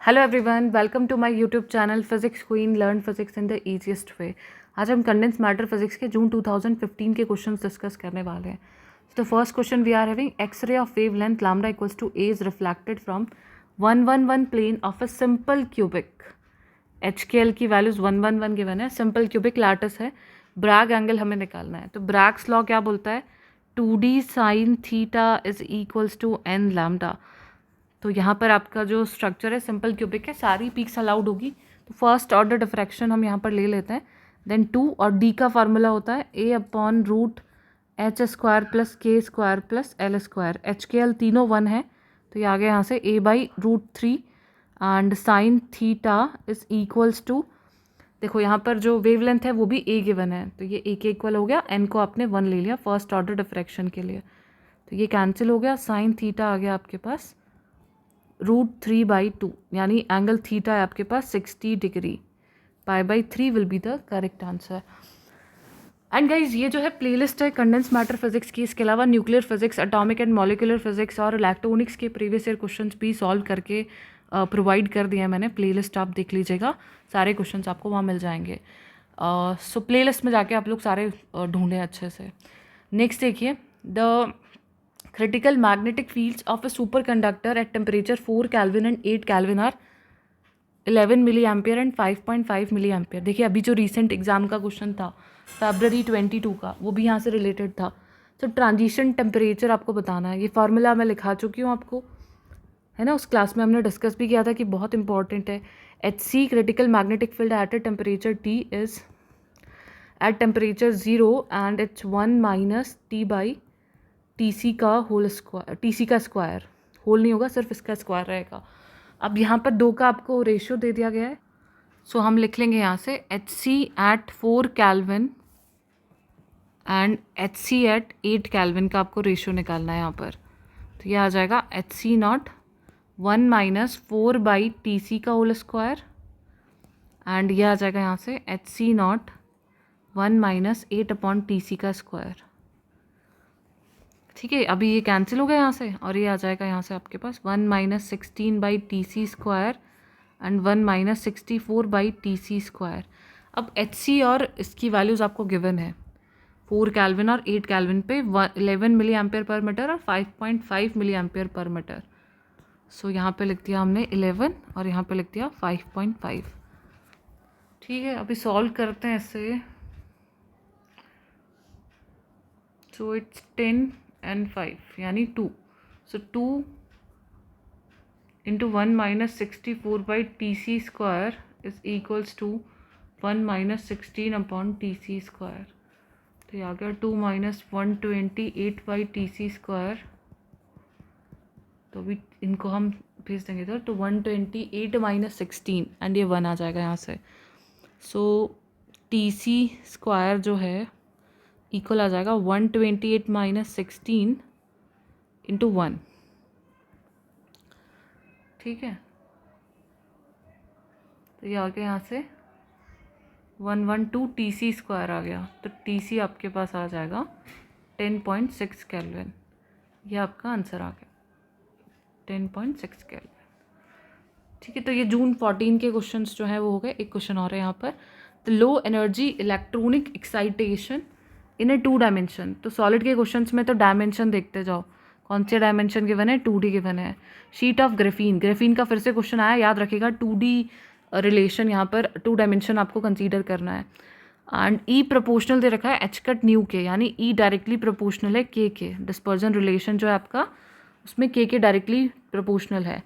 Hello everyone, welcome to my YouTube channel physics queen learn physics in the easiest way. आज हम condense matter physics के जून 2015 के questions discuss करने वाले हैं। तो first question we are having X ray of wavelength lambda equals to A is reflected from 111 plane of a simple cubic. H K L की values 111 given है, simple cubic lattice है, Bragg angle हमें निकालना है। तो Bragg's law क्या बोलता है? 2d sine theta is equals to N lambda. तो यहाँ पर आपका जो स्ट्रक्चर है सिंपल क्यूबिक है, सारी पीक्स अलाउड होगी। तो फर्स्ट ऑर्डर डिफ्रैक्शन हम यहाँ पर ले लेते हैं। देन 2 और डी का फार्मूला होता है A upon root H square plus K square plus L square. H K L तीनों 1 है, तो ये आ गया यहाँ से A by root 3 and sine theta is equals to, देखो यहाँ पर जो वेवलेंथ है वो भी ए गिवन है, तो ये ए के इक्वल हो गया, एन को आपने 1 ले लिया फर्स्ट ऑर्डर डिफ्रैक्शन के लिए, तो ये कैंसिल हो गया। साइन थीटा आ गया आपके पास √3/2, यानी एंगल थीटा है आपके पास 60 degree. π/3 will be the correct answer. And guys ये जो है प्लेलिस्ट है कंडेंस मैटर फिजिक्स की, इसके अलावा nuclear physics, atomic and molecular physics और इलेक्ट्रॉनिक्स के प्रीवियस ईयर क्वेश्चंस भी सॉल्व करके प्रोवाइड कर दिया है मैंने। प्लेलिस्ट आप देख लीजिएगा, सारे क्वेश्चंस आपको वहाँ मिल जाएंगे। सो प्लेलिस्ट में जाके आप लोग सारे ढूंढें अच्छे से। नेक्स्ट देखिए, the critical magnetic fields of a superconductor at temperature 4 Kelvin and 8 Kelvin are 11 milliampere and 5.5 milliampere। देखिए अभी जो रिसेंट एग्जाम का क्वेश्चन था February 22 का, वो भी यहाँ से रिलेटेड था। तो ट्रांजिशन टेम्परेचर आपको बताना है, ये फार्मूला मैं लिखा चुकी हूँ आपको, है ना। उस क्लास में हमने डिस्कस भी किया था कि बहुत इंपॉर्टेंट है। H C critical magnetic field at a temperature T is at temperature 0 and it's 1 minus T by TC का होल स्क्वायर, टीसी का स्क्वायर, होल नहीं होगा, सिर्फ इसका स्क्वायर रहेगा। अब यहाँ पर 2 का आपको रेशियो दे दिया गया है, सो हम लिख लेंगे यहाँ से H C at 4 kelvin and H C at 8 kelvin का आपको रेशियो निकालना है यहाँ पर। तो ये आ जाएगा H C not 1 minus 4/TC का होल स्क्वायर एंड ये आ जाएगा यहाँ से H C not 1 minus 8/TC का स्क्वायर। ठीक है, अभी ये कैंसिल हो गया यहाँ से और ये आ जाएगा यहाँ से आपके पास 1 minus 16/TC square and 1 minus 64/TC square. अब एच सी और इसकी वैल्यूज़ आपको गिवन है 4 केल्विन और 8 केल्विन पे 11 मिली एम्पेयर पर मीटर और 5.5 मिली एम्पेयर पर मीटर। सो यहाँ पे लिख दिया हमने 11 और यहाँ पे लिख दिया 5.5। ठीक है, अभी सॉल्व करते हैं इसे। सो इट्स 10 and 5 यानी 2। So 2 into 1 minus 64/TC square is equals to 1 minus 16/TC square. तो ये आ गया 2 माइनस 128/TC स्क्वायर। तो अभी इनको हम भेज देंगे इधर, तो 128 माइनस 16 एंड ये 1 आ जाएगा यहाँ से। सो TC स्क्वायर जो है इक्वल आ जाएगा 128 माइनस 16 इंटू 1। ठीक है, तो ये आ गया यहाँ से 112 TC स्क्वायर आ गया। तो TC आपके पास आ जाएगा 10.6 केल्विन। ये आपका आंसर आ गया 10.6 केल्विन। ठीक है, तो ये जून 14 के क्वेश्चंस जो है वो हो गए। एक क्वेश्चन और है यहाँ पर, the low energy electronic excitation in A 2 dimension. तो सॉलिड के क्वेश्चंस में तो डायमेंशन देखते जाओ, कौन से डायमेंशन गिवन है, 2D गिवन है। शीट ऑफ ग्राफीन, ग्राफीन का फिर से क्वेश्चन आया, याद रखिएगा 2D रिलेशन, यहाँ पर 2 डायमेंशन आपको कंसीडर करना है। एंड ई प्रोपोर्शनल दे रखा है एच कट न्यू के, यानी ई डायरेक्टली प्रोपोर्शनल है के। डिस्पर्जन रिलेशन जो है आपका उसमें के डायरेक्टली प्रोपोर्शनल है।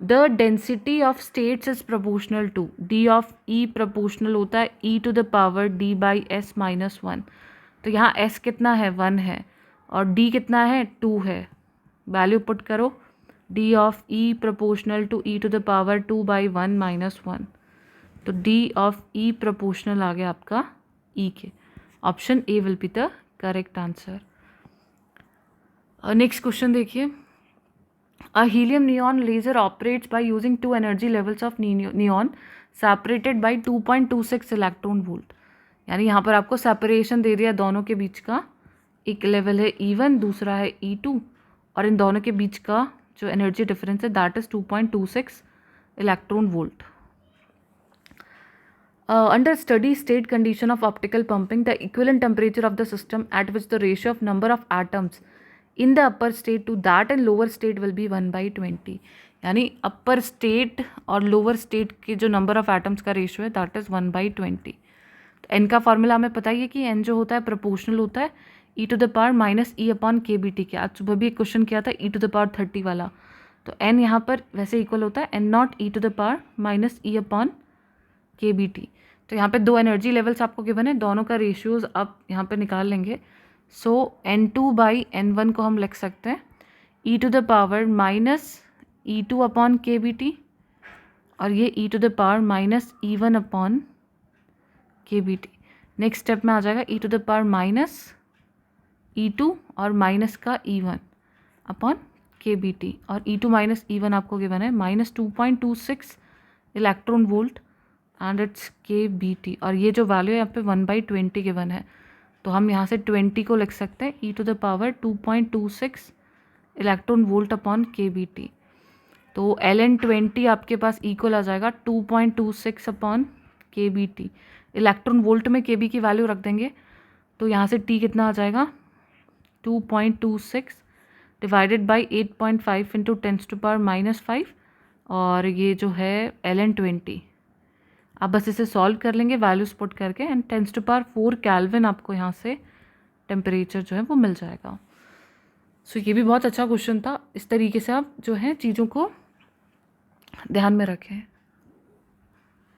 The density of states is proportional to D of E, proportional होता है E to the power D by S minus 1। तो यहाँ s कितना है, 1 है, और d कितना है, 2 है। वैल्यू पुट करो, d of e proportional to e to the power 2/1 minus 1। तो d ऑफ e प्रोपोर्शनल आ गया आपका e के। Option A will be the correct answer. Next question देखिए, a helium neon laser operates by using 2 energy levels of neon separated by 2.26 electron volt. यानी यहाँ पर आपको सेपरेशन दे दिया दोनों के बीच का, एक लेवल है E1, दूसरा है E2, और इन दोनों के बीच का जो एनर्जी डिफरेंस है that is 2.26 electron volt. Under steady state condition of optical pumping, the equivalent temperature of the system at which the ratio of number of atoms in the upper state to that in lower state will be 1/20. यानी अपर state और lower state के जो number of atoms का ratio है that is 1/20. तो N का formula हमें पता ही है कि एन जो होता है प्रोपोर्शनल होता है e⁻−e/kBT के. आज सुबह भी एक क्वेश्चन किया था e⁻30 वाला. तो एन यहाँ पर वैसे इक्वल होता है n0 e⁻−e/kBT. तो यहाँ पे दो एनर्जी लेवल्स आपको गिवन है, दोनों का रेशियोज आप यहाँ पे निकाल लेंगे. सो n2/n1 को हम लिख सकते हैं e⁻−e2/kBT और ये e⁻−e1/kBT. नेक्स्ट स्टेप में आ जाएगा e⁻−e2 और माइनस का e1/kBT और e2 - e1 आपको गिवन है -2.26 electron volt and it's kBT. और ये जो वैल्यू है यहाँ पे 1/20 गिवन है, तो हम यहाँ से 20 को लिख सकते हैं e⁻2.26 इलेक्ट्रॉन वोल्ट/kBT. तो ln20 आपके पास इक्वल आ जाएगा 2.26/kBT. इलेक्ट्रॉन वोल्ट में kB की वैल्यू रख देंगे तो यहाँ से t कितना आ जाएगा 2.26 डिवाइडेड बाई 8.5 इंटू 10⁻⁻5 और ये जो है ln20. आप बस इसे सॉल्व कर लेंगे वैल्यूज पुट करके एंड 10⁻4 केल्विन आपको यहाँ से टेम्परेचर जो है वो मिल जाएगा. सो ये भी बहुत अच्छा क्वेश्चन था. इस तरीके से आप जो है चीज़ों को ध्यान में रखें.